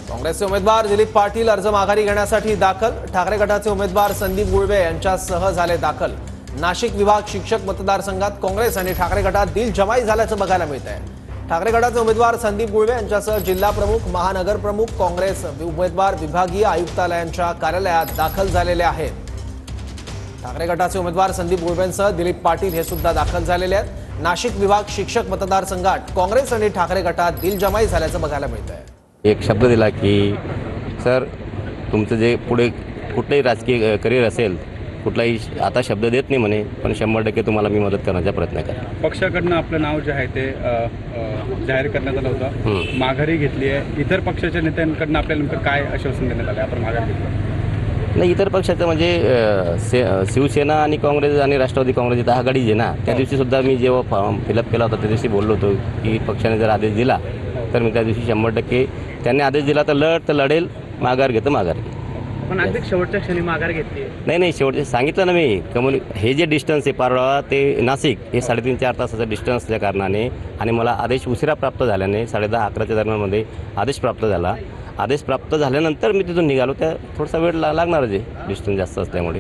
काँग्रेसचे उमेदवार दिलीप पाटील अर्ज माघारी घेण्यासाठी दाखल। ठाकरे गटाचे उमेदवार संदीप गुळवे यांच्यासह झाले दाखल। नाशिक विभाग शिक्षक मतदारसंघात काँग्रेस आणि ठाकरे गटात दिलजमाई झाल्याचं बघायला मिळत आहे। ठाकरे गटाचे उमेदवार संदीप गुळवे यांच्यासह जिल्हा प्रमुख, महानगर प्रमुख काँग्रेस उमेदवार विभागीय आयुक्तालयांच्या कार्यालयात दाखल झालेले आहेत। ठाकरे गटाचे उमेदवार संदीप गुळवेंसह दिलीप पाटील हे सुद्धा दाखल झालेले आहेत। नाशिक विभाग शिक्षक मतदारसंघात काँग्रेस आणि ठाकरे गटात दिलजमाई झाल्याचं बघायला मिळत आहे। एक शब्द दिला की सर तुमचं जे पुढे कुठलंही राजकीय करिअर असेल कुठलाही आता शब्द देत नाही म्हणे, पण 100% तुम्हाला मी मदत करण्याचा प्रयत्न करेन। पक्षाकडनं आपलं नाव जे आहे ते जाहीर करण्यात आलं होतं, माघारी घेतली आहे। इतर पक्षाच्या नेत्यांकडनं आपल्याला नेमकं काय आश्वासन देण्यात आलं आपण माघार घेतलं? नाही, इतर पक्षाचं म्हणजे शिवसेना आणि काँग्रेस आणि राष्ट्रवादी काँग्रेस इथं आघाडी आहे ना, त्या दिवशी सुद्धा मी जेव्हा फॉर्म फिलअप केला होता त्या दिवशी बोललो होतो की पक्षाने जर आदेश दिला तर मी त्या दिवशी 100% त्यांनी आदेश दिला तर लढेल, माघार घेतं माघार घेईल। पण अगदी शेवटच्या क्षणी माघार घेतली आहे। नाही, शेवटचे सांगितलं ना मी, हे जे डिस्टन्स आहे पारोळा ते नाशिक हे 3.5-4 तासाचं डिस्टन्स असल्या कारणाने आणि मला आदेश उशिरा प्राप्त झाल्याने 10:30-11च्या दरम्यानमध्ये आदेश प्राप्त झाला। आदेश प्राप्त झाल्यानंतर मी तिथून निघालो, त्या थोडासा वेळ लागणारच आहे डिस्टन्स जास्त असल्यामुळे।